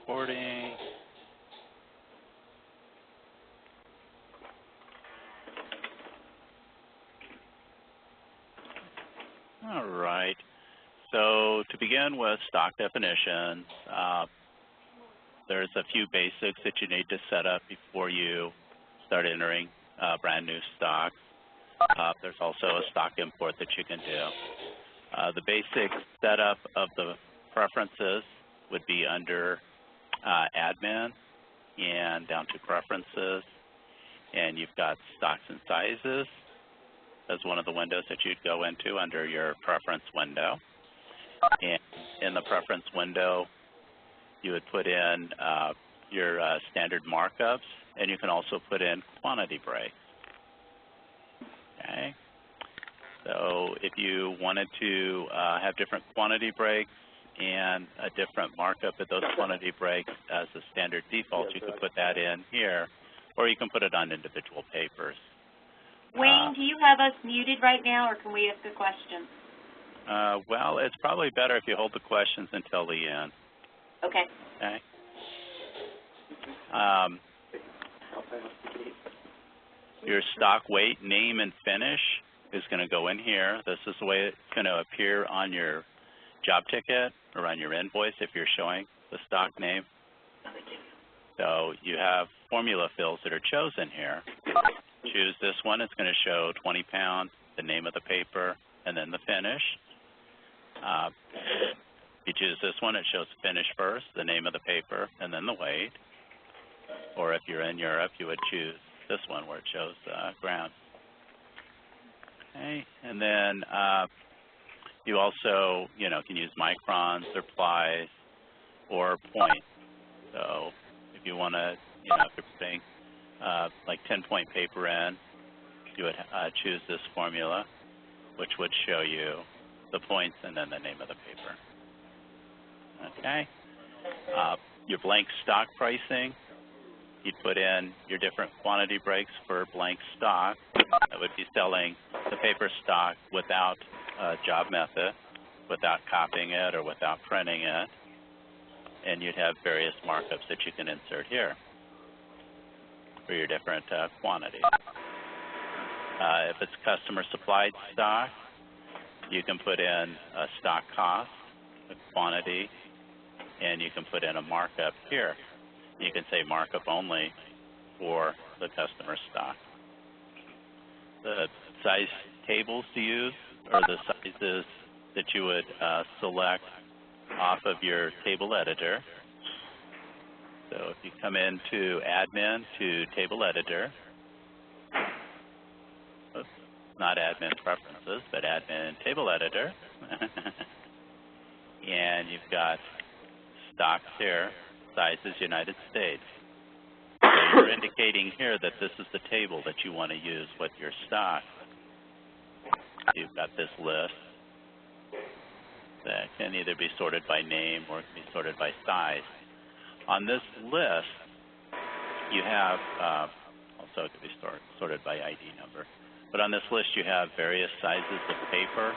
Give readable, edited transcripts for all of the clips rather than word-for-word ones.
recording. All right. So to begin with stock definitions, there's a few basics that you need to set up before you start entering brand new stock. There's also a stock import that you can do. The basic setup of the preferences would be under admin and down to preferences, and you've got stocks and sizes as one of the windows that you'd go into under your preference window. And in the preference window, you would put in your standard markups, and you can also put in quantity breaks. Okay. So if you wanted to have different quantity breaks and a different markup of those quantity breaks as a standard default, you could put that in here, or you can put it on individual papers. Wayne, do you have us muted right now, or can we ask a question? Well, it's probably better if you hold the questions until the end. Okay. Okay. Your stock weight, name, and finish is going to go in here. This is the way it's going to appear on your job ticket or on your invoice if you're showing the stock name. So you have formula fields that are chosen here. Choose this one. It's going to show 20 pounds, the name of the paper, and then the finish. If you choose this one, it shows finish first, the name of the paper, and then the weight. Or if you're in Europe, you would choose this one where it shows ground. Okay, and then you also, can use microns or plies or points. So if you want to, if you're putting like 10-point paper in, you would choose this formula, which would show you the points and then the name of the paper. Okay. Your blank stock pricing, you'd put in your different quantity breaks for blank stock. That would be selling the paper stock without job method, without copying it or without printing it. And you'd have various markups that you can insert here for your different quantities. If it's customer supplied stock, you can put in a stock cost, a quantity, and you can put in a markup here. You can say markup only for the customer stock. The size tables to use are the sizes that you would select off of your table editor. So if you come into admin to table editor, oops, not admin preferences, but admin table editor, and you've got stocks here, sizes United States. So you're indicating here that this is the table that you want to use with your stock. You've got this list that can either be sorted by name or it can be sorted by size. On this list, you have, also it can be sorted by ID number, but on this list you have various sizes of paper,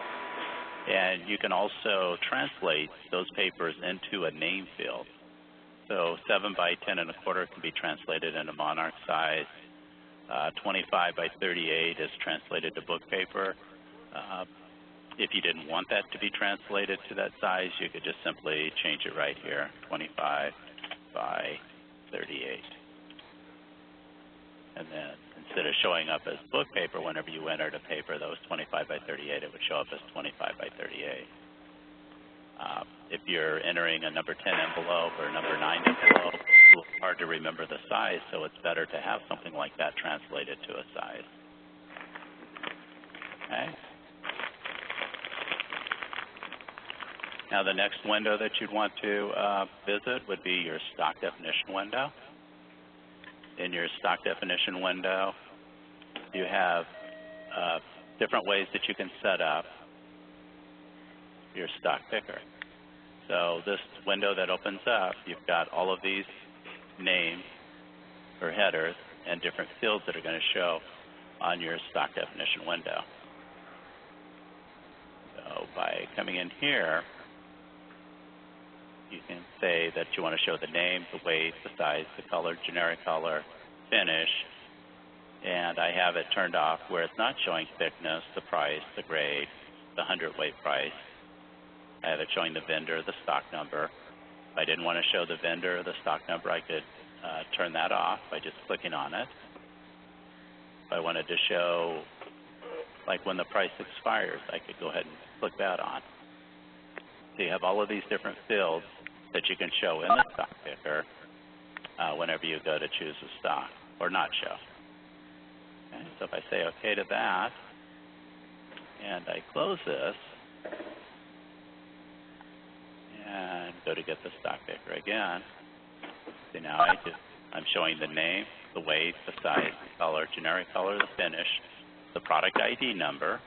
and you can also translate those papers into a name field. So 7 by 10 1/4 can be translated into monarch size. 25 by 38 is translated to book paper. If you didn't want that to be translated to that size, you could just simply change it right here, 25 by 38. And then instead of showing up as book paper, whenever you entered a paper that was 25 by 38, it would show up as 25 by 38. If you're entering a number 10 envelope or a number 9 envelope, it's a little hard to remember the size, so it's better to have something like that translated to a size. Okay. Now the next window that you'd want to visit would be your stock definition window. In your stock definition window, you have different ways that you can set up your stock picker. So this window that opens up, you've got all of these names or headers and different fields that are going to show on your stock definition window. So by coming in here, you can say that you want to show the name, the weight, the size, the color, generic color, finish, and I have it turned off where it's not showing thickness, the price, the grade, the hundredweight price. I have it showing the vendor, the stock number. If I didn't want to show the vendor or the stock number, I could turn that off by just clicking on it. If I wanted to show, like when the price expires, I could go ahead and click that on. So you have all of these different fields that you can show in the stock picker whenever you go to choose a stock or not show. Okay, so if I say OK to that, and I close this, and go to get the stock picker again, see now I'm showing the name, the weight, the size, the color, generic color, the finish, the product ID number,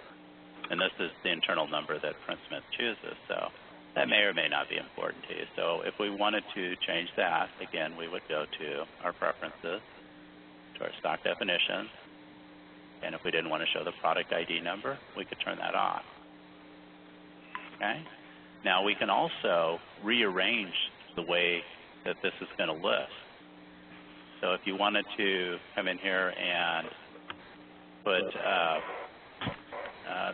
and this is the internal number that PrintSmith chooses. So that may or may not be important to you. So if we wanted to change that, again, we would go to our preferences, to our stock definitions, and if we didn't want to show the product ID number, we could turn that off. Okay? Now we can also rearrange the way that this is going to list. So if you wanted to come in here and put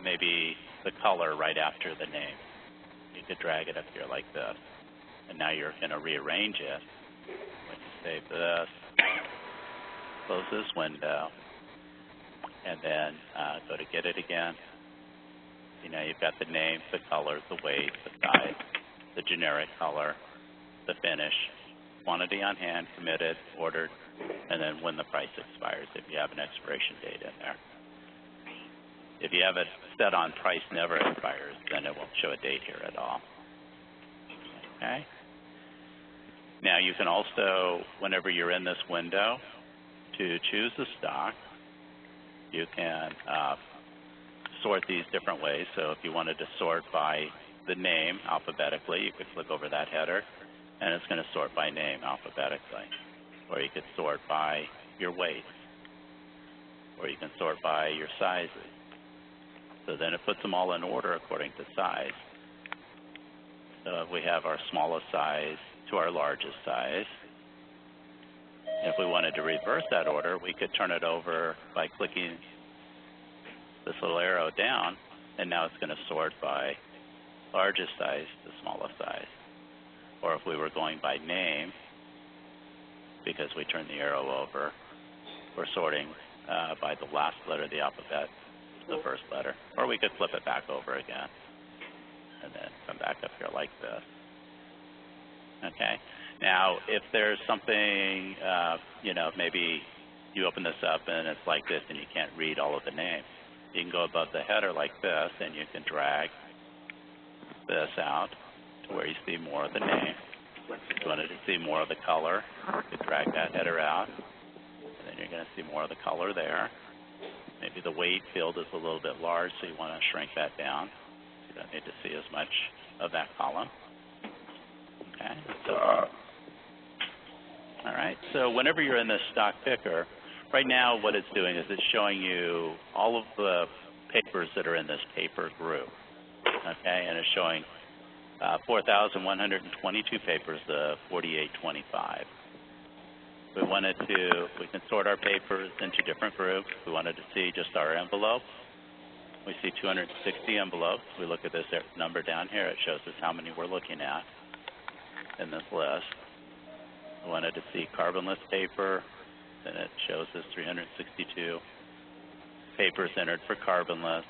maybe the color right after the name, you could drag it up here like this. And now you're going to rearrange it. When you save this, close this window, and then go to get it again. You know, you've got the name, the color, the weight, the size, the generic color, the finish, quantity on hand, committed, ordered, and then when the price expires if you have an expiration date in there. If you have it set on price never expires, then it won't show a date here at all. Okay? Now you can also, whenever you're in this window, to choose the stock, you can sort these different ways. So if you wanted to sort by the name alphabetically, you could click over that header, and it's going to sort by name alphabetically. Or you could sort by your weight, or you can sort by your sizes. So then it puts them all in order according to size. So we have our smallest size to our largest size. If we wanted to reverse that order, we could turn it over by clicking this little arrow down, and now it's going to sort by largest size to smallest size. Or if we were going by name, because we turned the arrow over, we're sorting by the last letter of the alphabet, the first letter. Or we could flip it back over again and then come back up here like this. Okay. Now, if there's something, you know, maybe you open this up and it's like this and you can't read all of the names, you can go above the header like this and you can drag this out to where you see more of the name. If you wanted to see more of the color, you could drag that header out, and then you're going to see more of the color there. Maybe the weight field is a little bit large, so you want to shrink that down. You don't need to see as much of that column. Okay. So, all right. So whenever you're in this stock picker, right now what it's doing is it's showing you all of the papers that are in this paper group. Okay, and it's showing 4,122 papers, 4825. We wanted to, we can sort our papers into different groups. We wanted to see just our envelopes. We see 260 envelopes. We look at this number down here. It shows us how many we're looking at in this list. We wanted to see carbonless paper, then it shows us 362 papers entered for carbonless.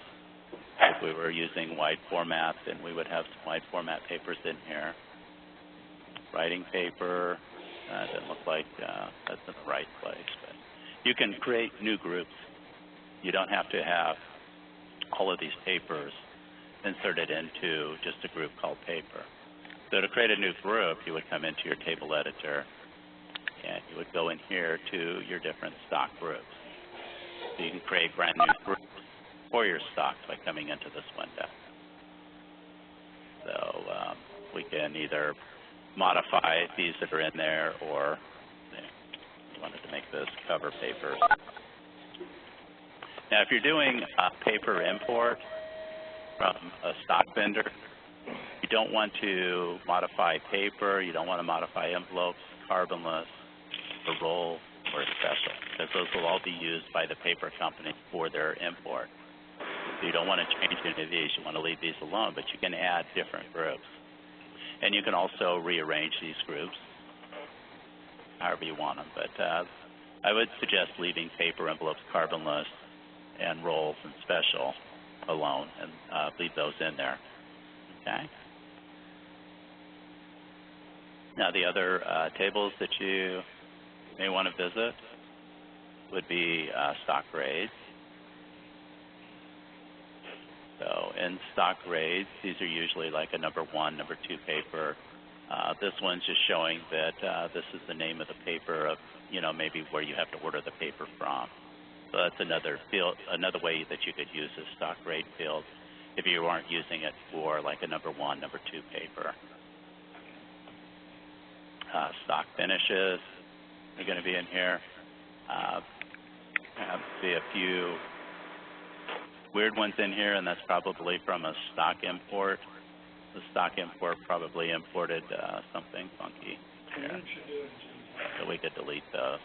If we were using wide format, then we would have some wide format papers in here. Writing paper, doesn't look like that's in the right place. But you can create new groups. You don't have to have all of these papers inserted into just a group called paper. So to create a new group, you would come into your table editor, and you would go in here to your different stock groups. So you can create brand new groups for your stocks by coming into this window. So we can either modify these that are in there, or you wanted to make this cover paper. Now, if you're doing a paper import from a stock vendor, You don't want to modify paper. You don't want to modify envelopes, carbonless, or roll, or special, because those will all be used by the paper company for their import. So you don't want to change any of these. You want to leave these alone, but you can add different groups. And you can also rearrange these groups however you want them. But I would suggest leaving paper, envelopes, carbonless, and rolls and special alone, and leave those in there. Okay. Now the other tables that you may want to visit would be stock grades. So in stock grades, these are usually like a number 1, number 2 paper. This one's just showing that this is the name of the paper of, maybe where you have to order the paper from. So that's another field, another way that you could use a stock grade field if you aren't using it for like a number 1, number 2 paper. Stock finishes are going to be in here. See a few weird ones in here, and that's probably from a stock import. The stock import probably imported something funky here. So we could delete those.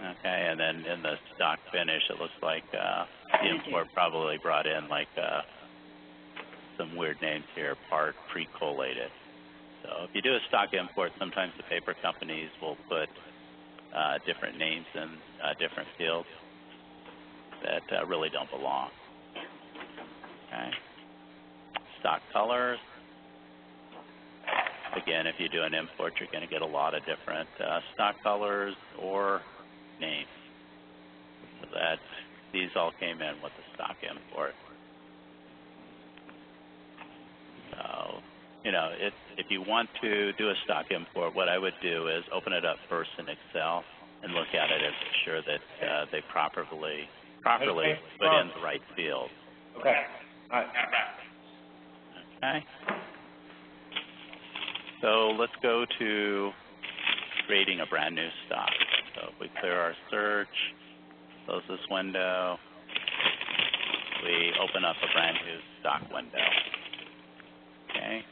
Okay, and then in the stock finish, it looks like the import probably brought in like some weird names here, part pre-collated. So if you do a stock import, sometimes the paper companies will put different names in different fields that really don't belong. Okay. Stock colors. Again, if you do an import, you're going to get a lot of different stock colors or names. So that these all came in with the stock import. So, if you want to do a stock import, what I would do is open it up first in Excel and look at it and ensure that they properly put in the right field. Okay. All right. Okay. So let's go to creating a brand new stock. So if we clear our search, close this window, we open up a brand new stock window. Okay.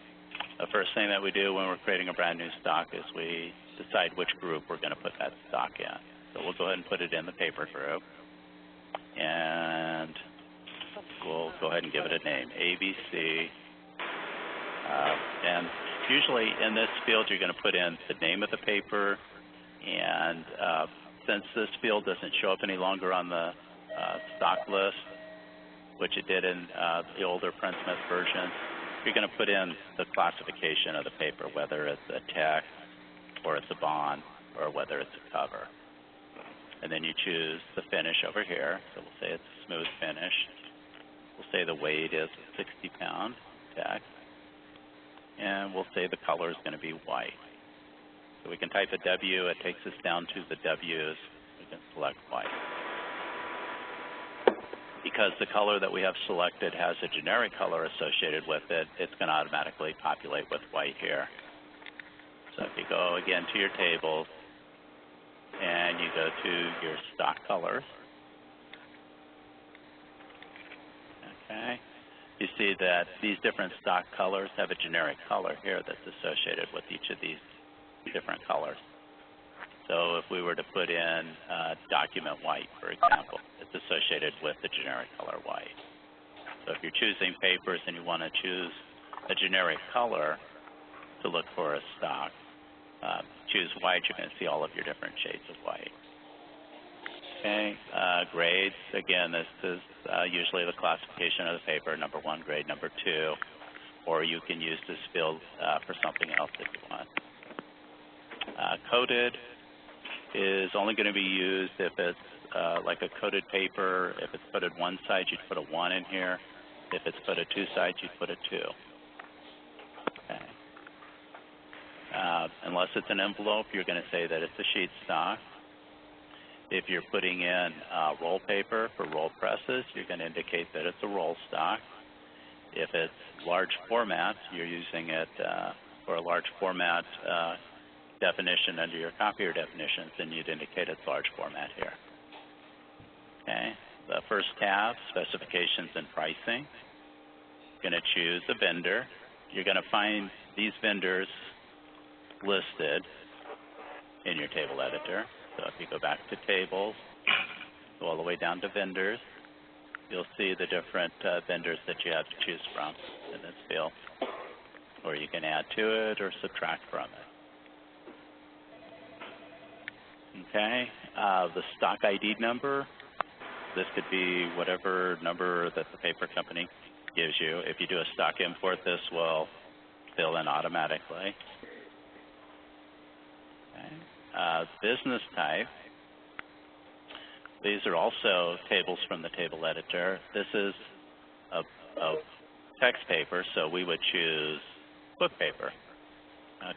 The first thing that we do when we're creating a brand new stock is we decide which group we're going to put that stock in. So we'll go ahead and put it in the paper group. And we'll go ahead and give it a name, ABC. And usually in this field, you're going to put in the name of the paper. And since this field doesn't show up any longer on the stock list, which it did in the older PrintSmith version, you're going to put in the classification of the paper, whether it's a text or it's a bond or whether it's a cover. And then you choose the finish over here. So we'll say it's a smooth finish. We'll say the weight is 60-pound text. And we'll say the color is going to be white. So we can type a W. It takes us down to the W's. We can select white. Because the color that we have selected has a generic color associated with it, it's going to automatically populate with white here. So if you go again to your tables and you go to your stock colors, okay, you see that these different stock colors have a generic color here that's associated with each of these different colors. So if we were to put in document white, for example, it's associated with the generic color white. So if you're choosing papers and you want to choose a generic color to look for a stock, choose white, you're going to see all of your different shades of white. Okay, grades, again, this is usually the classification of the paper, number 1 grade, number 2, or you can use this field for something else if you want. Coded is only going to be used if it's like a coated paper. If it's coated one side, you'd put a 1 in here. If it's coated 2 sides, you'd put a 2. Okay. Unless it's an envelope, you're going to say that it's a sheet stock. If you're putting in roll paper for roll presses, you're going to indicate that it's a roll stock. If it's large format, you're using it for a large format definition under your copier definitions, then you'd indicate it's large format here. Okay. The first tab, specifications and pricing. going to choose a vendor. You're going to find these vendors listed in your table editor. So if you go back to tables, go all the way down to vendors, you'll see the different vendors that you have to choose from in this field. Or you can add to it or subtract from it. Okay, the stock ID number, this could be whatever number that the paper company gives you. If you do a stock import, this will fill in automatically. Okay. Business type. These are also tables from the table editor. This is a text paper, so we would choose book paper.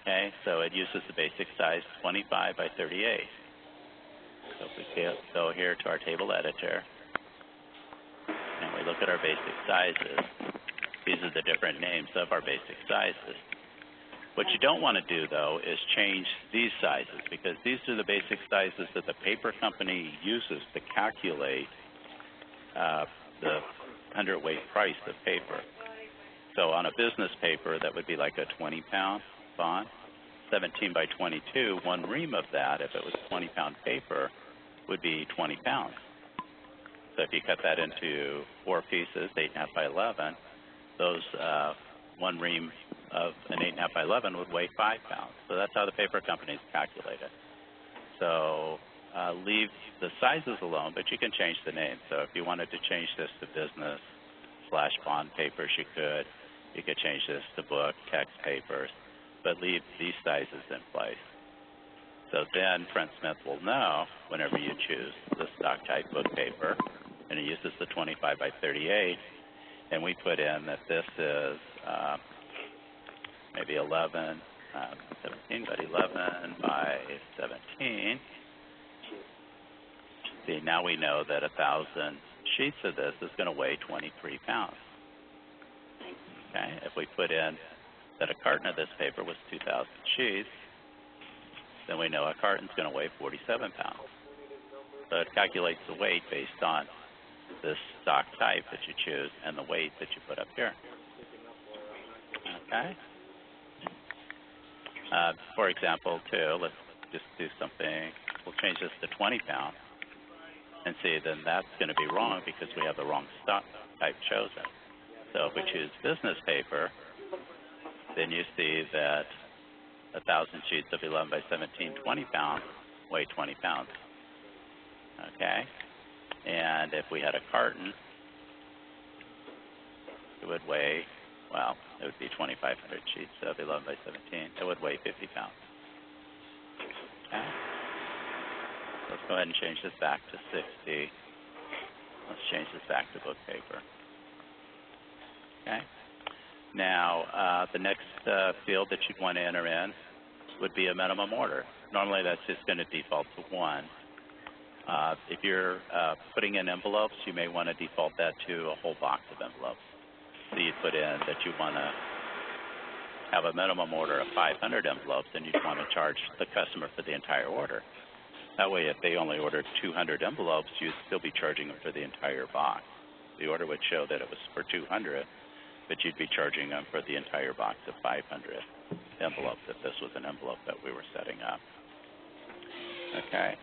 Okay, so it uses the basic size 25 by 38. So if we go here to our table editor, and we look at our basic sizes, these are the different names of our basic sizes. What you don't want to do, though, is change these sizes, because these are the basic sizes that the paper company uses to calculate the hundredweight price of paper. So on a business paper, that would be like a 20-pound bond, 17 by 22. One ream of that, if it was 20-pound paper, would be 20 pounds. So if you cut that into 4 pieces, 8.5 by 11, those one ream of an 8.5 by 11 would weigh 5 pounds. So that's how the paper companies calculate it. So leave the sizes alone, but you can change the name. So if you wanted to change this to business/bond papers, you could. You could change this to book, text papers, but leave these sizes in place. So then PrintSmith will know whenever you choose the stock type book paper, and it uses the 25 by 38, and we put in that this is maybe 17 by 11 by 17. See, now we know that 1,000 sheets of this is going to weigh 23 pounds. Okay, if we put in that a carton of this paper was 2,000 sheets, then we know a carton's going to weigh 47 pounds. So it calculates the weight based on this stock type that you choose and the weight that you put up here. Okay. For example, too, let's just do something. We'll change this to 20 pounds and see, then that's going to be wrong because we have the wrong stock type chosen. So if we choose business paper, then you see that 1,000 sheets of 11 by 17, 20 pounds, weigh 20 pounds. Okay? And if we had a carton, it would weigh, well, it would be 2,500 sheets of 11 by 17. It would weigh 50 pounds. Okay? Let's go ahead and change this back to 60. Let's change this back to book paper. Okay? Now, the next field that you'd want to enter in would be a minimum order. Normally, that's just going to default to 1. If you're putting in envelopes, you may want to default that to a whole box of envelopes. So you put in that you want to have a minimum order of 500 envelopes, and you'd want to charge the customer for the entire order. That way, if they only ordered 200 envelopes, you'd still be charging them for the entire box. The order would show that it was for 200, but you'd be charging them for the entire box of 500 envelopes if this was an envelope that we were setting up. Okay.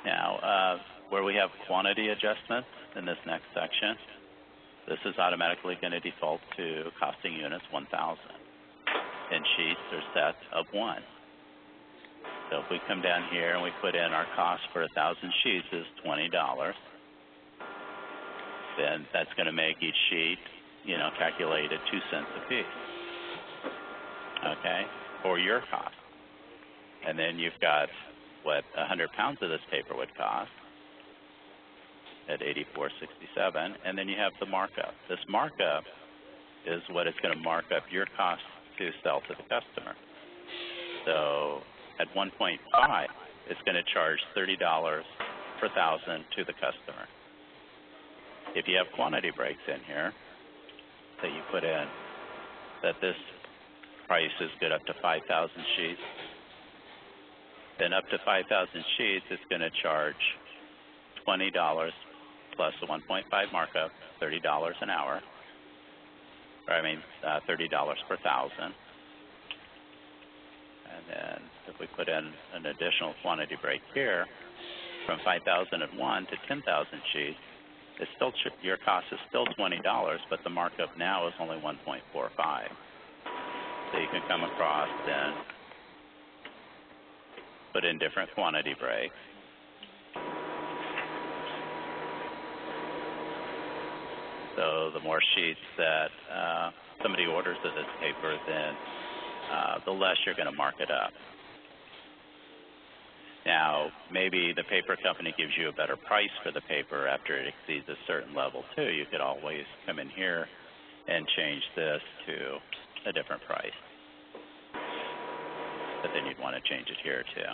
Now, where we have quantity adjustments in this next section, this is automatically going to default to costing units 1,000. And sheets or sets of 1. So if we come down here and we put in our cost for 1,000 sheets is $20, then that's going to make each sheet, calculate at 2 cents a piece. Okay, for your cost. And then you've got what 100 pounds of this paper would cost at $84.67, and then you have the markup. This markup is what is going to mark up your cost to sell to the customer. So at 1.5, it's going to charge $30 per 1,000 to the customer. If you have quantity breaks in here that you put in, that this price is good up to 5,000 sheets, then up to 5,000 sheets, it's going to charge $20 plus a 1.5 markup $30 an hour, or I mean $30 per thousand. And then if we put in an additional quantity break here, from 5,001 to 10,000 sheets, it's still your cost is still $20, but the markup now is only 1.45. So you can come across and put in different quantity breaks. So the more sheets that somebody orders of this paper, then the less you're going to mark it up. Now, maybe the paper company gives you a better price for the paper after it exceeds a certain level too. You could always come in here and change this to a different price. But then you'd want to change it here too.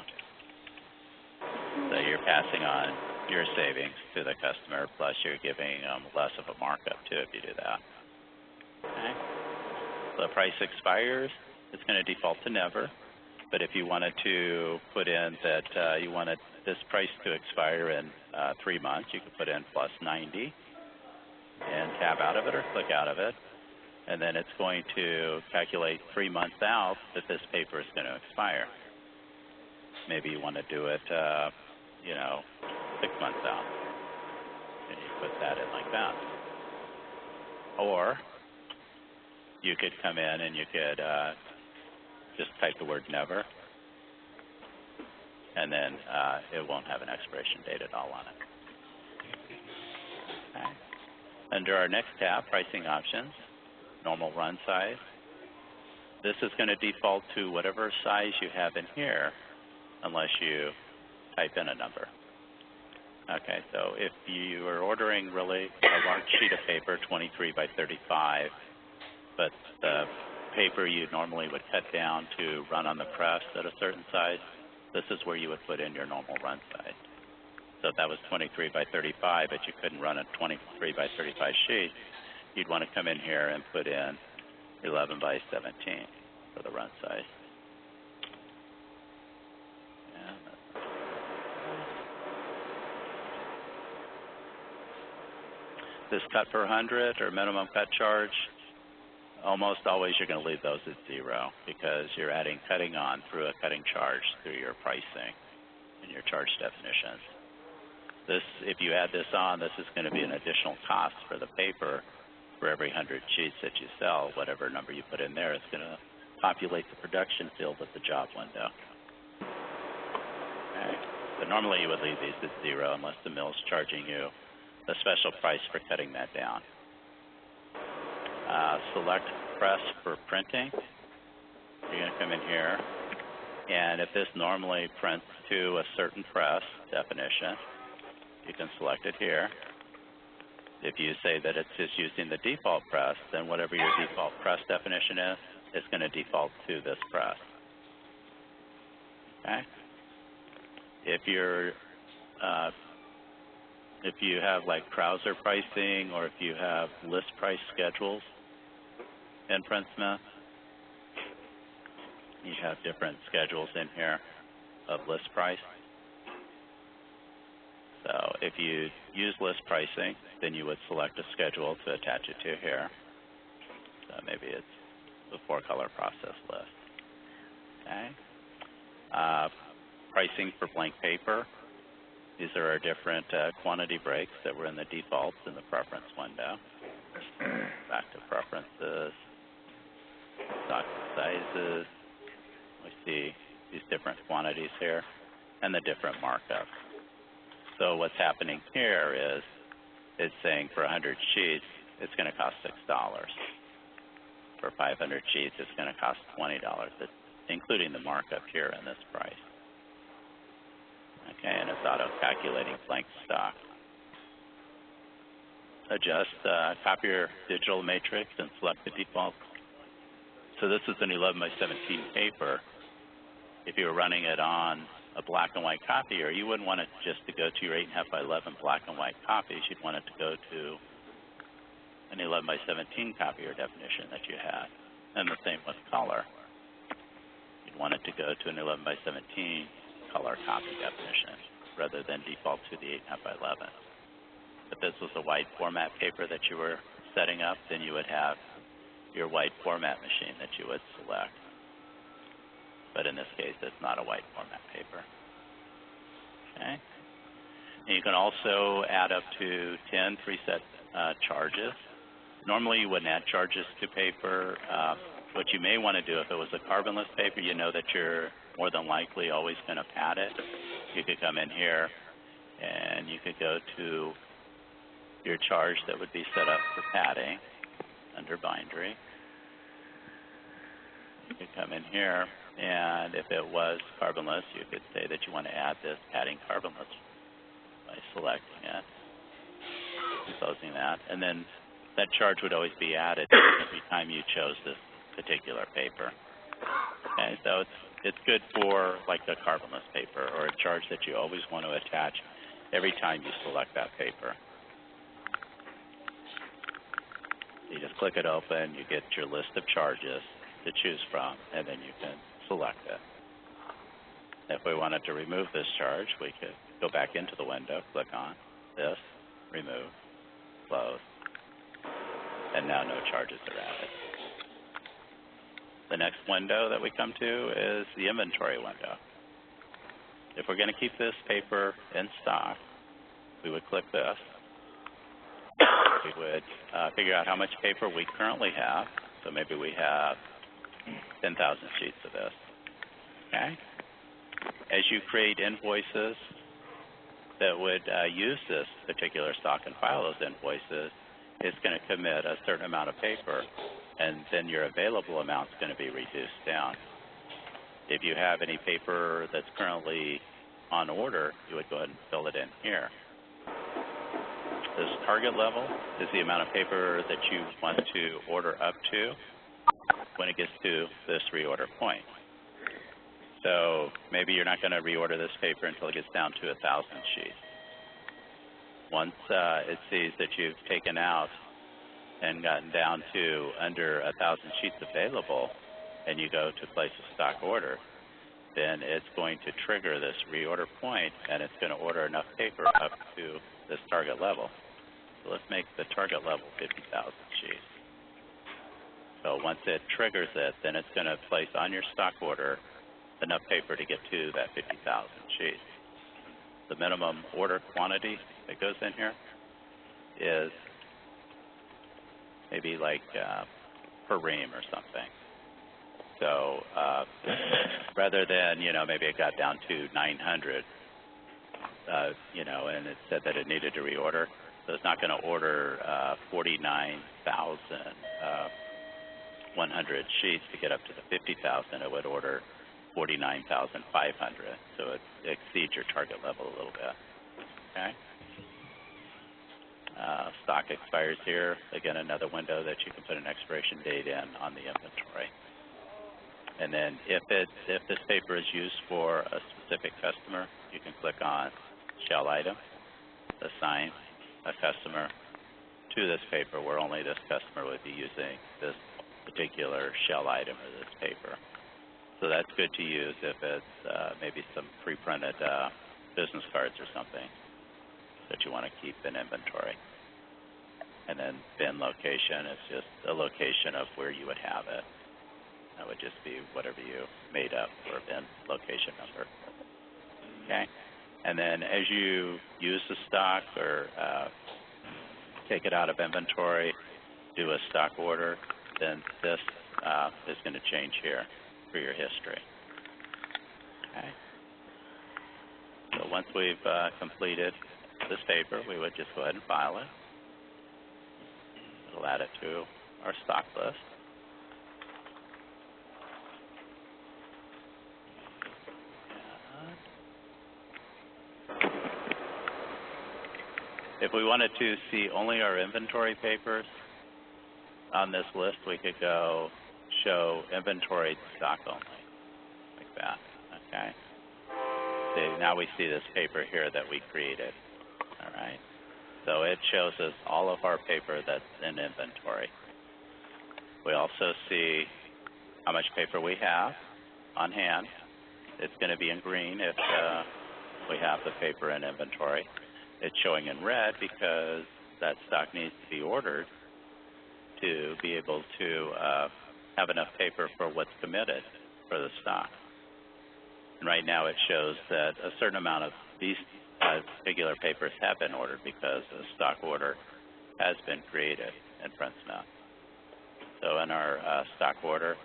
So you're passing on your savings to the customer, plus you're giving less of a markup too if you do that. Okay. So the price expires. It's going to default to never. But if you wanted to put in that you wanted this price to expire in 3 months, you could put in plus 90 and tab out of it or click out of it. And then it's going to calculate 3 months out that this paper is going to expire. Maybe you want to do it, 6 months out. And you put that in like that. Or you could come in and you could just type the word never, and then it won't have an expiration date at all on it. Okay. Under our next tab, pricing options, normal run size. This is going to default to whatever size you have in here, unless you type in a number. Okay, so if you are ordering really a large sheet of paper, 23 by 35, but the paper you normally would cut down to run on the press at a certain size, this is where you would put in your normal run size. So if that was 23 by 35, but you couldn't run a 23 by 35 sheet, you'd want to come in here and put in 11 by 17 for the run size. This cut per 100 or minimum cut charge, almost always you're going to leave those at 0 because you're adding cutting on through a cutting charge through your pricing and your charge definitions. This, if you add this on, this is going to be an additional cost for the paper. For every 100 sheets that you sell, whatever number you put in there, it's going to populate the production field with the job window. Okay. So normally you would leave these at 0 unless the mill's charging you a special price for cutting that down. Select press for printing. You're going to come in here, and if this normally prints to a certain press definition, you can select it here. If you say that it's just using the default press, then whatever your default press definition is, it's going to default to this press. Okay? If you have like Krauser pricing, or if you have list price schedules in PrintSmith, you have different schedules in here of list price. So if you use list pricing, then you would select a schedule to attach it to here. So maybe it's the 4-color process list. Okay. Pricing for blank paper. These are our different quantity breaks that were in the defaults in the preference window. Back to preferences, stock sizes. We see these different quantities here and the different markups. So what's happening here is it's saying for 100 sheets, it's going to cost $6. For 500 sheets, it's going to cost $20, including the markup here in this price. Okay, and it's auto-calculating blank stock. Adjust copier digital matrix and select the default. So this is an 11 by 17 paper. If you were running it on a black and white copier, you wouldn't want it just to go to your 8.5 by 11 black and white copies. You'd want it to go to an 11 by 17 copier definition that you had. And the same with color. You'd want it to go to an 11 by 17 color copy definition rather than default to the 8.5 by 11. If this was a white format paper that you were setting up, then you would have your white format machine that you would select. But in this case, it's not a white format paper. Okay. And you can also add up to 10 preset charges. Normally, you wouldn't add charges to paper. What you may want to do, if it was a carbonless paper, you know that you're more than likely always going to pad it. You could come in here and you could go to your charge that would be set up for padding under bindery. You could come in here, and if it was carbonless, you could say that you want to add this padding carbonless by selecting it, composing that, and then that charge would always be added every time you chose this particular paper. Okay, so it's good for like a carbonless paper or a charge that you always want to attach every time you select that paper. You just click it open, you get your list of charges to choose from, and then you can select it. If we wanted to remove this charge, we could go back into the window, click on this, remove, close, and now no charges are added. The next window that we come to is the inventory window. If we're going to keep this paper in stock, we would click this. We would figure out how much paper we currently have. So maybe we have 10,000 sheets of this. Okay? As you create invoices that would use this particular stock and file those invoices, it's going to commit a certain amount of paper, and then your available amount is going to be reduced down. If you have any paper that's currently on order, you would go ahead and fill it in here. This target level is the amount of paper that you want to order up to when it gets to this reorder point. So maybe you're not going to reorder this paper until it gets down to 1,000 sheets. Once it sees that you've taken out and gotten down to under 1,000 sheets available, and you go to place a stock order, then it's going to trigger this reorder point, and it's going to order enough paper up to this target level. So let's make the target level 50,000 sheets. So once it triggers it, then it's going to place on your stock order enough paper to get to that 50,000 sheets. The minimum order quantity that goes in here is maybe like per ream or something. So rather than, maybe it got down to 900, and it said that it needed to reorder, so it's not going to order 49,100 sheets to get up to the 50,000. It would order 49,500, so it exceeds your target level a little bit. Okay. Stock expires here. Again, another window that you can put an expiration date in on the inventory. And then if this paper is used for a specific customer, you can click on Shell Item, assign a customer to this paper where only this customer would be using this particular shell item or this paper. So that's good to use if it's maybe some pre-printed business cards or something that you want to keep in inventory. And then bin location is just a location of where you would have it. That would just be whatever you made up for a bin location number. Okay? And then as you use the stock or take it out of inventory, do a stock order, then this is going to change here for your history. Okay. So once we've completed this paper, we would just go ahead and file it. It'll add it to our stock list. If we wanted to see only our inventory papers on this list, we could go show inventory stock only, like that, okay? So now we see this paper here that we created, all right? So it shows us all of our paper that's in inventory. We also see how much paper we have on hand. It's going to be in green if we have the paper in inventory. it's showing in red because that stock needs to be ordered to be able to have enough paper for what's committed for the stock. And right now it shows that a certain amount of these particular papers have been ordered because a stock order has been created in PrintSmith. So in our stock order,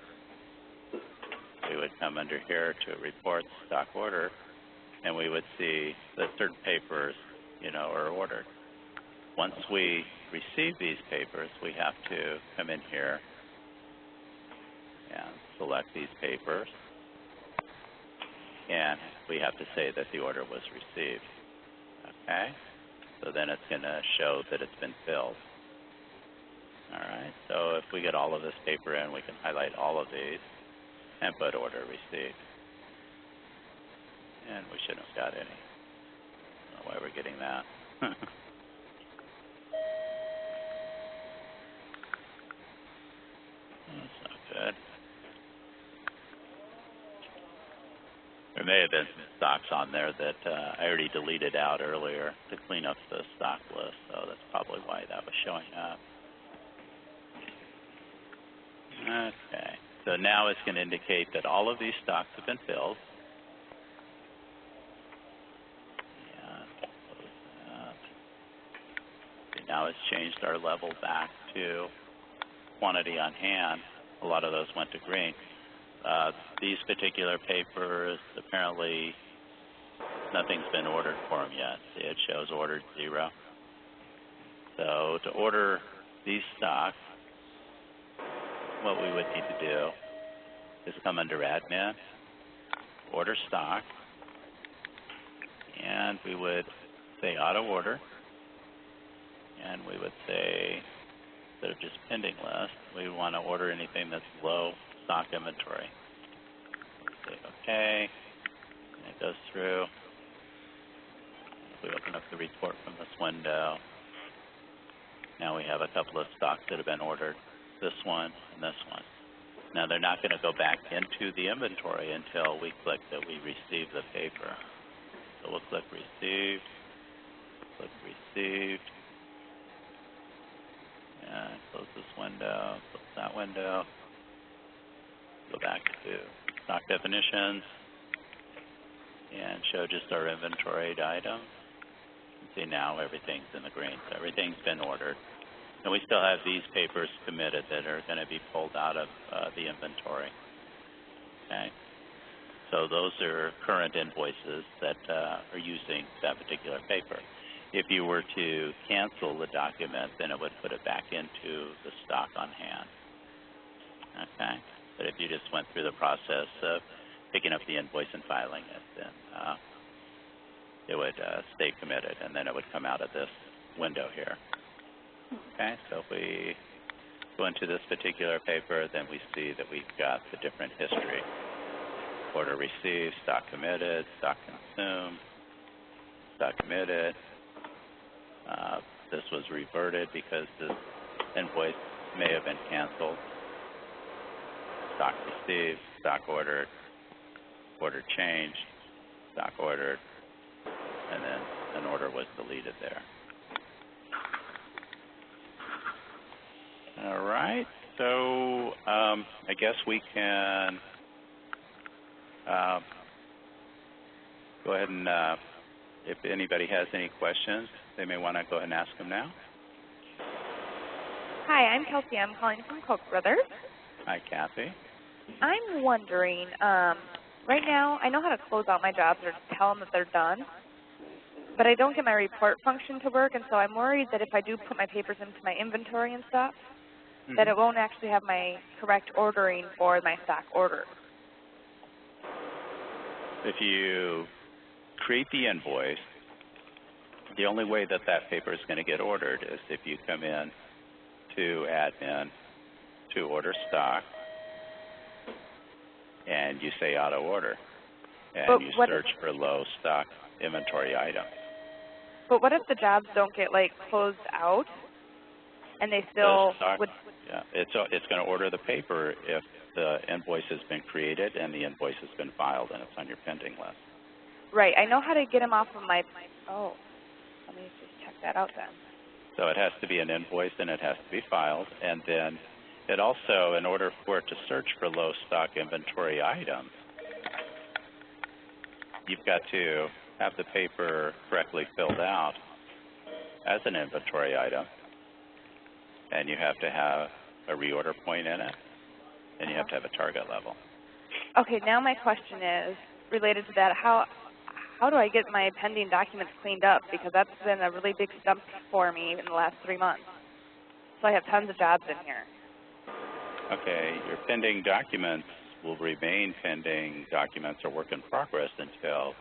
we would come under here to report stock order, and we would see that certain papers, are ordered. Once we receive these papers, we have to come in here and select these papers, and we have to say that the order was received. Okay? So then it's going to show that it's been filled. All right, so if we get all of this paper in, we can highlight all of these and put order received. And we shouldn't have got any. I don't know why we're getting that. That's not good. There may have been some stocks on there that I already deleted out earlier to clean up the stock list, so that's probably why that was showing up. Okay, so now it's going to indicate that all of these stocks have been filled. Now it's changed our level back to quantity on hand. A lot of those went to green. These particular papers, apparently nothing's been ordered for them yet. See, it shows ordered 0. So to order these stocks, what we would need to do is come under Admin, Order Stock, and we would say Auto Order, and we would say, instead of just pending list, we want to order anything that's low stock inventory. Say OK, and it goes through. If we open up the report from this window, now we have a couple of stocks that have been ordered, this one and this one. Now they're not going to go back into the inventory until we click that we receive the paper. So we'll click Received, click Received, and close this window, close that window, go back to stock definitions, and show just our inventoried items. You can see now everything's in the green, so everything's been ordered. And we still have these papers committed that are going to be pulled out of the inventory. Okay, so those are current invoices that are using that particular paper. If you were to cancel the document, then it would put it back into the stock on hand. Okay, but if you just went through the process of picking up the invoice and filing it, then it would stay committed, and then it would come out of this window here. Okay, so if we go into this particular paper, then we see that we've got the different history. Order received, stock committed, stock consumed, stock committed. This was reverted because this invoice may have been canceled. Stock received, stock ordered, order changed, stock ordered, and then an order was deleted there. All right, so I guess we can go ahead and, if anybody has any questions, they may want to go ahead and ask them now. Hi, I'm Kelsey. I'm calling from Koch Brothers. Hi, Kathy. I'm wondering, right now I know how to close out my jobs or tell them that they're done, but I don't get my report function to work, and so I'm worried that if I do put my papers into my inventory and stuff, that it won't actually have my correct ordering for my stock order. If you create the invoice, the only way that that paper is going to get ordered is if you come in to Admin, to Order Stock, and you say Auto Order, and you search for low stock inventory items. But what if the jobs don't get, like, closed out, and they still would... Yeah, it's going to order the paper if the invoice has been created and the invoice has been filed and it's on your pending list. Right. I know how to get them off of my... Oh, Let me just check that out then. So it has to be an invoice and it has to be filed. And then it also, in order for it to search for low stock inventory items, you've got to have the paper correctly filled out as an inventory item. And you have to have a reorder point in it. And you have to have a target level. Okay, now my question is related to that. How do I get my pending documents cleaned up? Because that's been a really big stump for me in the last 3 months. So I have tons of jobs in here. Okay, your pending documents will remain pending documents or work in progress until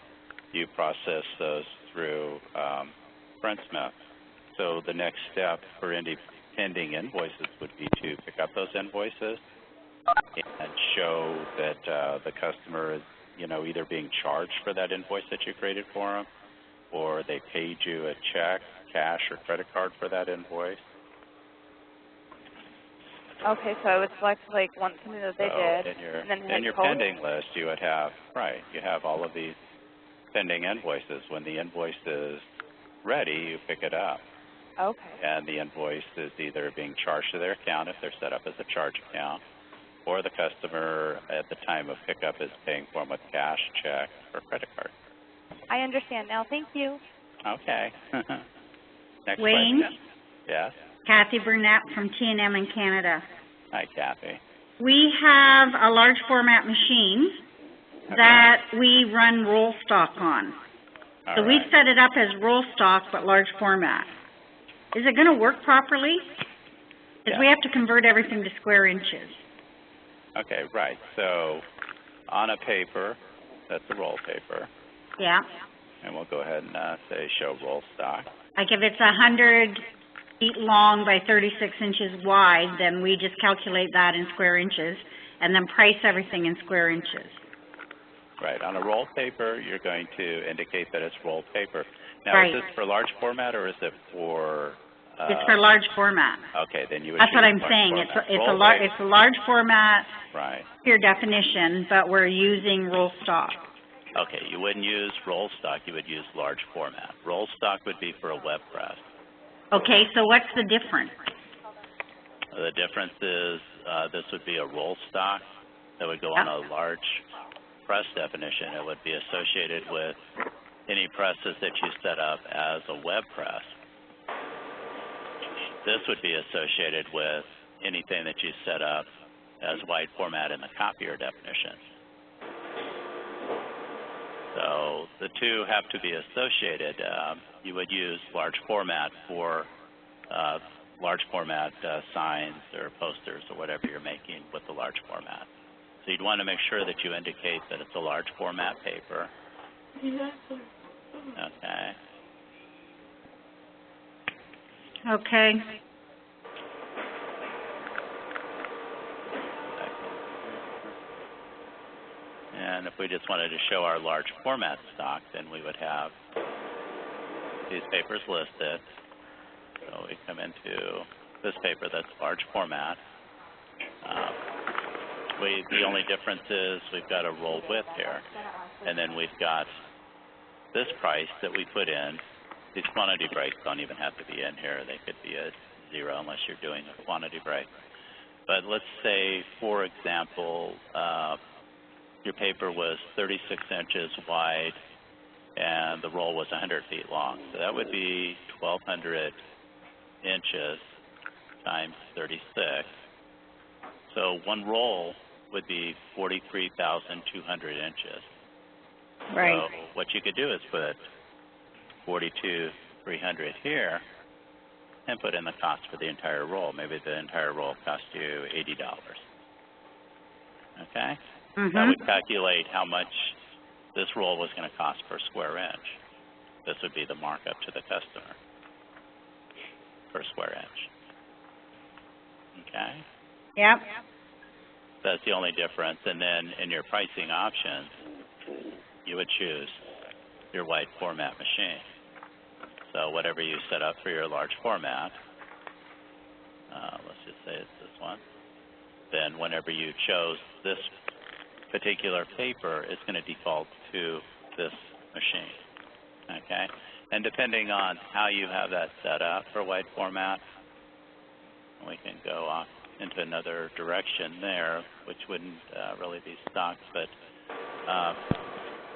you process those through PrintSmith. So the next step for any pending invoices would be to pick up those invoices and show that the customer is, either being charged for that invoice that you created for them, or they paid you a check, cash, or credit card for that invoice. Okay, so I would select something that they did, and then in your pending list, you would have you have all of these pending invoices. When the invoice is ready, you pick it up. Okay. And the invoice is either being charged to their account if they're set up as a charge account, or the customer at the time of pickup is paying for them with cash, check, or credit card. I understand now. Thank you. Okay. Next Wayne? question. Yes. Kathy Burnett from T&M in Canada. Hi, Kathy. We have a large format machine that we run roll stock on. So we've set it up as roll stock but large format. Is it going to work properly? Because we have to convert everything to square inches. Okay, right. So on a paper, that's a roll paper. Yeah. And we'll go ahead and say show roll stock. Like if it's 100 feet long by 36 inches wide, then we just calculate that in square inches and then price everything in square inches. Right. On a roll paper, you're going to indicate that it's roll paper. Now, is this for large format or is it for... it's for large format. Okay, then you would That's what I'm saying. It's a large format pure definition, but we're using roll stock. Okay, you wouldn't use roll stock. You would use large format. Roll stock would be for a web press. Okay, so what's the difference? The difference is this would be a roll stock that would go on a large press definition. It would be associated with any presses that you set up as a web press. This would be associated with anything that you set up as wide format in the copier definition. So the two have to be associated. You would use large format for large format signs or posters or whatever you're making with the large format. So you'd want to make sure that you indicate that it's a large format paper. Okay. Okay. And if we just wanted to show our large format stock, then we would have these papers listed. So we come into this paper that's large format. The only difference is we've got a roll width here. And then we've got this price that we put in. These quantity breaks don't even have to be in here. They could be a 0 unless you're doing a quantity break. But let's say, for example, your paper was 36 inches wide and the roll was 100 feet long. So that would be 1,200 inches times 36. So one roll would be 43,200 inches. Right. So what you could do is put 42,300 here and put in the cost for the entire roll. Maybe the entire roll cost you $80. Okay? That would calculate how much this roll was going to cost per square inch. This would be the markup to the customer per square inch. Okay? Yep. That's the only difference. And then in your pricing options, you would choose your wide format machine. So whatever you set up for your large format, let's just say it's this one, then whenever you chose this particular paper, it's going to default to this machine. Okay? And depending on how you have that set up for wide format, we can go off into another direction there, which wouldn't really be stock. But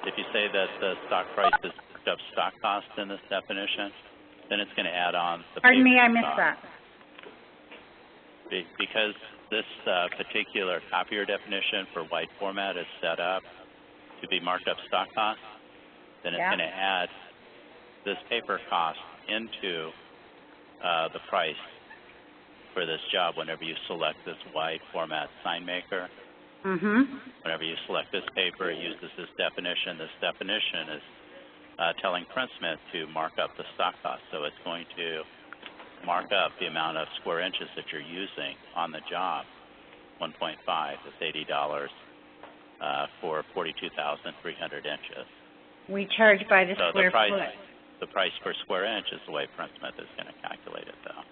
if you say that the stock price is of stock cost in this definition, then it's going to add on the Pardon me, I paper missed stock. that. Because this particular copier definition for wide format is set up to be marked up stock cost, then it's going to add this paper cost into the price for this job whenever you select this wide format sign maker. Whenever you select this paper, it uses this definition. This definition is telling PrintSmith to mark up the stock cost. So it's going to mark up the amount of square inches that you're using on the job. 1.5 is $80 for 42,300 inches. We charge by the So square foot. The price per square inch is the way PrintSmith is going to calculate it, though.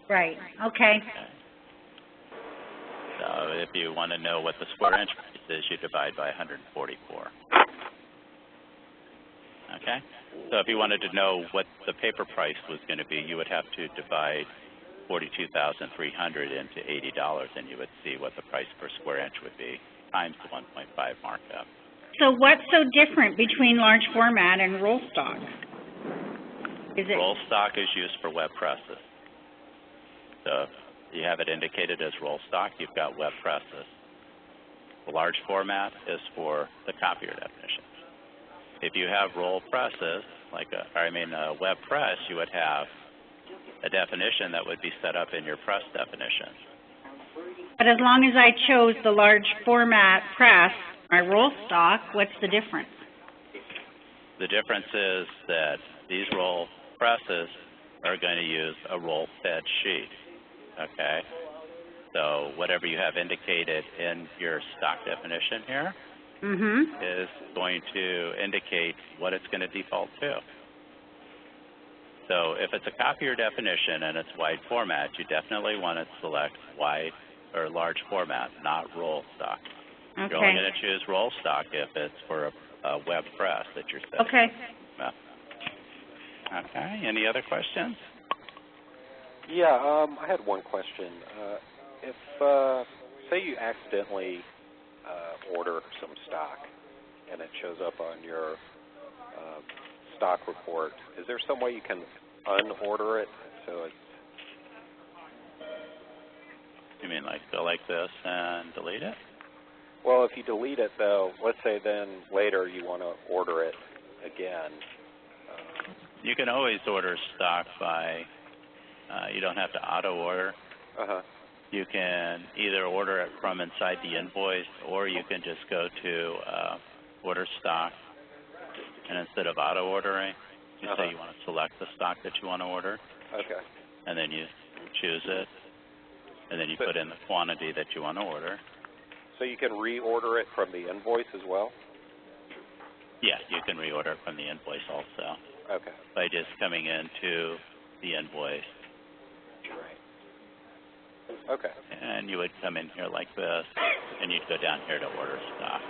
Right. Okay. So if you want to know what the square inch price is, you divide by 144. Okay? So if you wanted to know what the paper price was going to be, you would have to divide 42,300 into $80, and you would see what the price per square inch would be, times the 1.5 markup. So what's so different between large format and roll stock? Roll stock is used for web presses. So if you have it indicated as roll stock, you've got web presses. The large format is for the copier definition. If you have roll presses, like a web press, you would have a definition that would be set up in your press definition. But as long as I chose the large format press, my roll stock, what's the difference? The difference is that these roll presses are going to use a roll-fed sheet, okay? So whatever you have indicated in your stock definition here is going to indicate what it's going to default to. So if it's a copier definition and it's wide format, you definitely want to select wide or large format, not roll stock. Okay. You're only going to choose roll stock if it's for a web press that you're setting. Okay. up. Okay. Any other questions? Yeah, I had one question. If, say you accidentally order some stock and it shows up on your stock report, is there some way you can unorder it so it's... You mean like go like this and delete it? Well, if you delete it, though, let's say then later you want to order it again. You can always order stock by, you don't have to auto-order. You can either order it from inside the invoice, or you can just go to order stock, and instead of auto-ordering, you say you want to select the stock that you want to order. Okay. And then you choose it, and then you put in the quantity that you want to order. So you can reorder it from the invoice as well? Yeah, you can reorder it from the invoice also. Okay. By just coming into the invoice. Right. Okay. And you would come in here like this, and you'd go down here to order stock.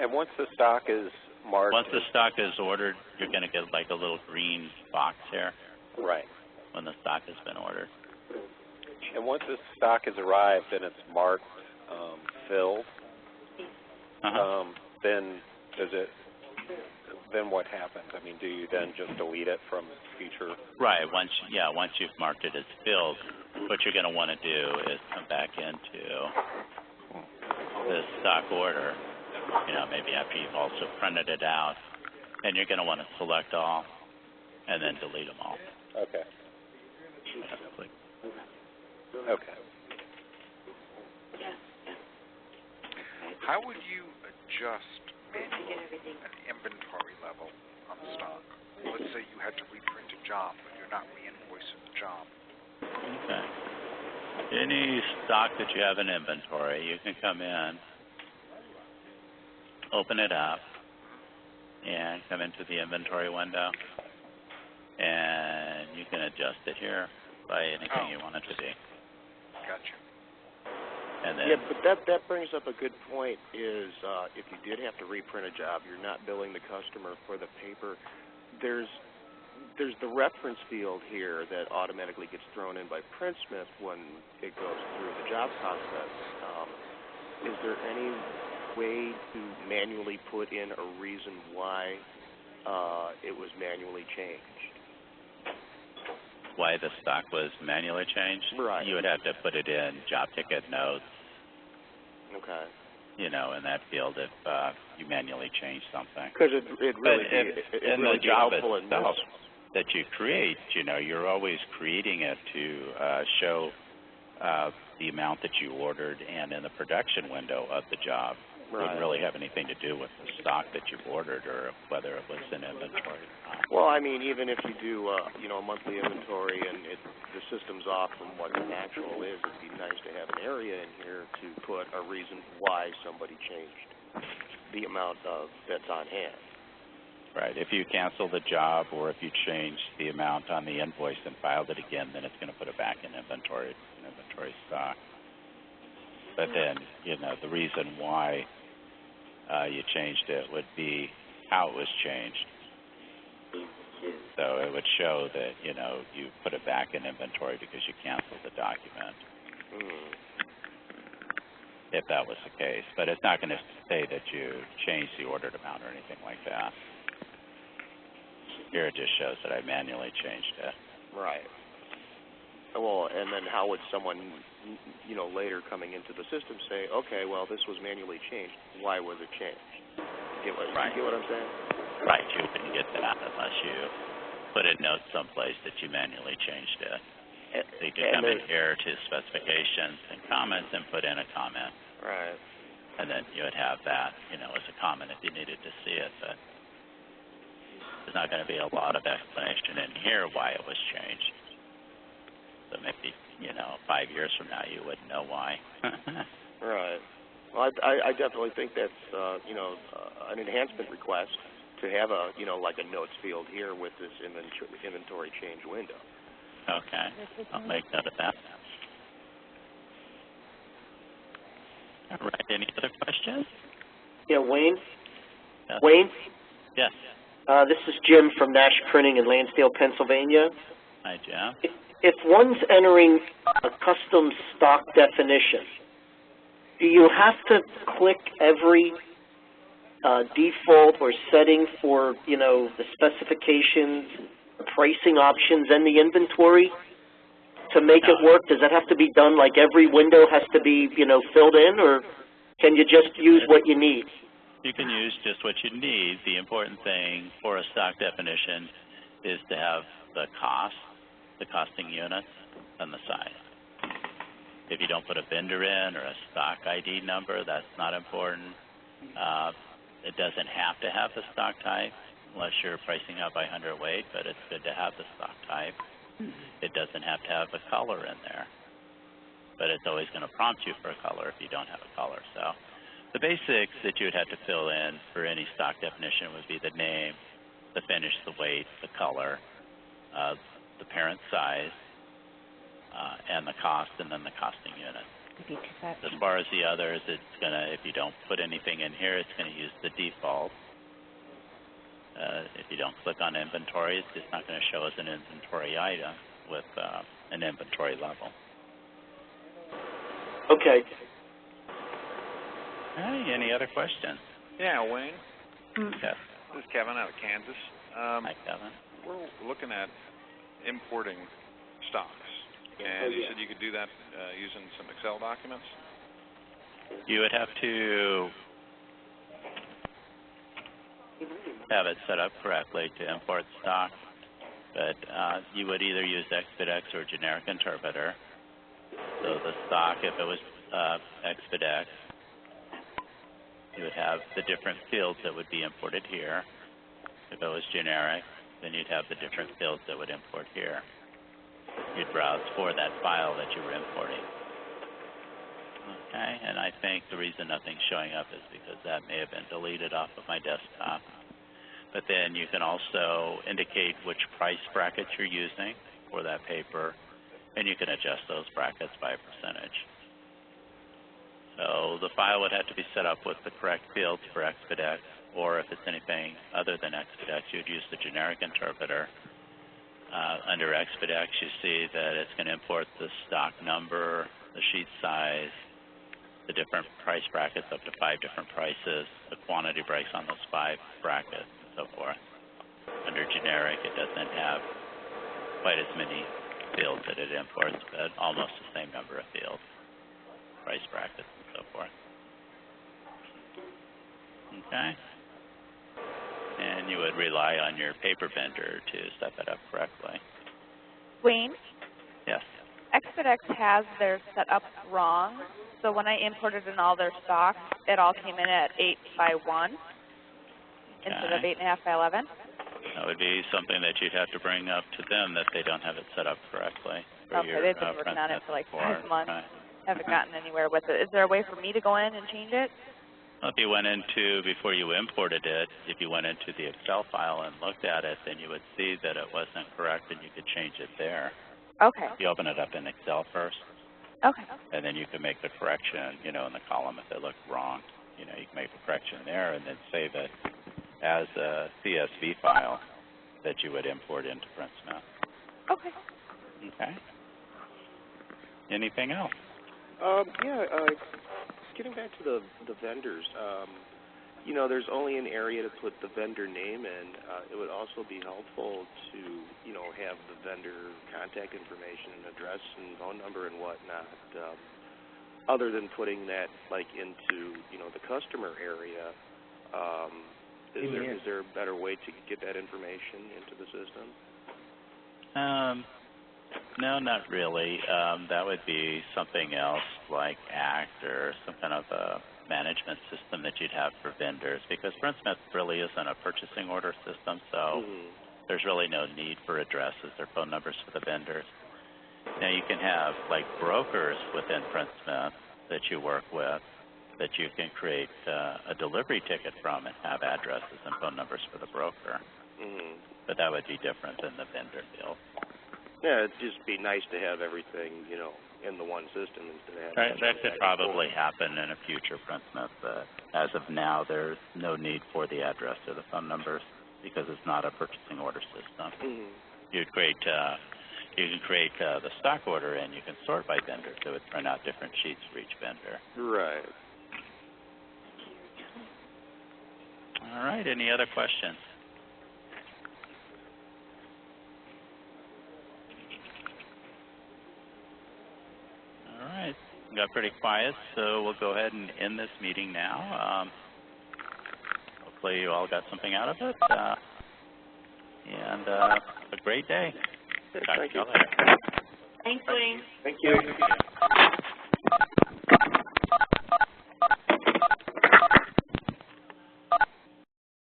And once the stock is marked... Once the stock is ordered, you're going to get like a little green box here. Right. When the stock has been ordered. And once the stock has arrived and it's marked filled, then then what happens? I mean, do you then just delete it from future? Right. Once you've marked it as filled, what you're going to want to do is come back into this stock order. Maybe after you've also printed it out, and you're going to want to select all, and then delete them all. Okay. Okay. How would you adjust manually an inventory level on stock? Let's say you had to reprint a job, but you're not re-invoicing the job. Okay. Any stock that you have in inventory, you can come in, open it up, and come into the inventory window, and you can adjust it here by anything you want it to be. Gotcha. And then, yeah, but that brings up a good point. Is if you did have to reprint a job, you're not billing the customer for the paper. There's the reference field here that automatically gets thrown in by PrintSmith when it goes through the job process. Is there any way to manually put in a reason why it was manually changed? why the stock was manually changed? Right. You would have to put it in job ticket notes. Okay. You know, in that field if you manually change something. Because it really in really the job helpful itself in this. that you create, you know, you're always creating it to show the amount that you ordered and in the production window of the job. Right. Wouldn't really have anything to do with the stock that you've ordered or whether it was in inventory or not. Well, I mean, even if you do, you know, a monthly inventory and the system's off from what the actual is, it'd be nice to have an area in here to put a reason why somebody changed the amount that's on hand. Right. If you cancel the job or if you change the amount on the invoice and filed it again, then it's going to put it back in inventory stock. But then, you know, the reason why you changed it would be how it was changed. So it would show that, you know, you put it back in inventory because you canceled the document. If that was the case. But it's not going to say that you changed the ordered amount or anything like that. Here it just shows that I manually changed it. Right. Well, and then how would someone, you know, later coming into the system say, okay, well, this was manually changed. Why was it changed? You get what I'm saying? Right. You wouldn't get that unless you put a note someplace that you manually changed it. So you could come in here to specifications and comments and put in a comment. Right. And then you would have that, you know, as a comment if you needed to see it. But there's not going to be a lot of explanation in here why it was changed. So maybe, you know, 5 years from now you wouldn't know why. Right. Well, I definitely think that's, you know, an enhancement request to have a, you know, like a notes field here with this inventory change window. Okay. I'll make note of that. All right. Any other questions? Yeah, Wayne? Yes. Wayne? Yes. This is Jim from Nash Printing in Lansdale, Pennsylvania. Hi, Jim. If one's entering a custom stock definition, do you have to click every default or setting for, you know, the specifications, the pricing options, and the inventory to make it work? Does that have to be done like every window has to be, you know, filled in, or can you just use what you need? You can use just what you need. The important thing for a stock definition is to have the cost, the costing units, on the side. If you don't put a vendor in or a stock ID number, that's not important. It doesn't have to have the stock type unless you're pricing out by hundredweight, but it's good to have the stock type. It doesn't have to have a color in there, but it's always going to prompt you for a color if you don't have a color. So the basics that you would have to fill in for any stock definition would be the name, the finish, the weight, the color, the parent size, and the cost, and then the costing unit. As far as the others, it's going to, if you don't put anything in here, it's going to use the default. If you don't click on inventory, it's just not going to show as an inventory item with an inventory level. Okay. Hey, any other questions? Yeah, Wayne. Yes. This is Kevin out of Kansas. Hi, Kevin. We're looking at importing stocks, and you said you could do that using some Excel documents? You would have to have it set up correctly to import stock, but you would either use Expedex or generic interpreter. So the stock, if it was Expedex, you would have the different fields that would be imported here. If it was generic, then you'd have the different fields that would import here. You'd browse for that file that you were importing. Okay, and I think the reason nothing's showing up is because that may have been deleted off of my desktop. But then you can also indicate which price brackets you're using for that paper, and you can adjust those brackets by a percentage. So the file would have to be set up with the correct fields for Expedex, or if it's anything other than Expedex, you'd use the generic interpreter. Under Expedex, you see that it's going to import the stock number, the sheet size, the different price brackets up to 5 different prices, the quantity breaks on those 5 brackets, and so forth. Under generic, it doesn't have quite as many fields that it imports, but almost the same number of fields, price brackets, and so forth. Okay? And you would rely on your paper vendor to set that up correctly. Wayne? Yes. Expedex has theirs set up wrong, so when I imported in all their stock, it all came in at 8 by 1 instead of 8.5 by 11. That would be something that you'd have to bring up to them that they don't have it set up correctly. Okay, they've been working on it for like 5 months. Haven't gotten anywhere with it. Is there a way for me to go in and change it? Well, if you went into, before you imported it, if you went into the Excel file and looked at it, then you would see that it wasn't correct and you could change it there. Okay. You open it up in Excel first. Okay. And then you can make the correction, in the column if it looked wrong. You can make the correction there and then save it as a CSV file that you would import into PrintSmith. Okay. Okay. Anything else? Getting back to the vendors, there's only an area to put the vendor name in. It would also be helpful to, have the vendor contact information and address and phone number and whatnot, other than putting that, into, the customer area. Is there a better way to get that information into the system? No, not really. That would be something else like ACT or some kind of a management system that you'd have for vendors, because PrintSmith really isn't a purchasing order system, so there's really no need for addresses or phone numbers for the vendors. Now you can have brokers within PrintSmith that you work with that you can create a delivery ticket from and have addresses and phone numbers for the broker. But that would be different than the vendor field. Yeah, it'd just be nice to have everything, in the one system instead of having that could probably happen in a future PrintSmith, but as of now, there's no need for the address or the phone numbers because it's not a purchasing order system. You can create the stock order and you can sort by vendor, so it would print out different sheets for each vendor. Right. All right, any other questions? All right, we got pretty quiet, so we'll go ahead and end this meeting now. Hopefully you all got something out of it, and have a great day. Talk to you later. Thanks, Wayne. Thank you.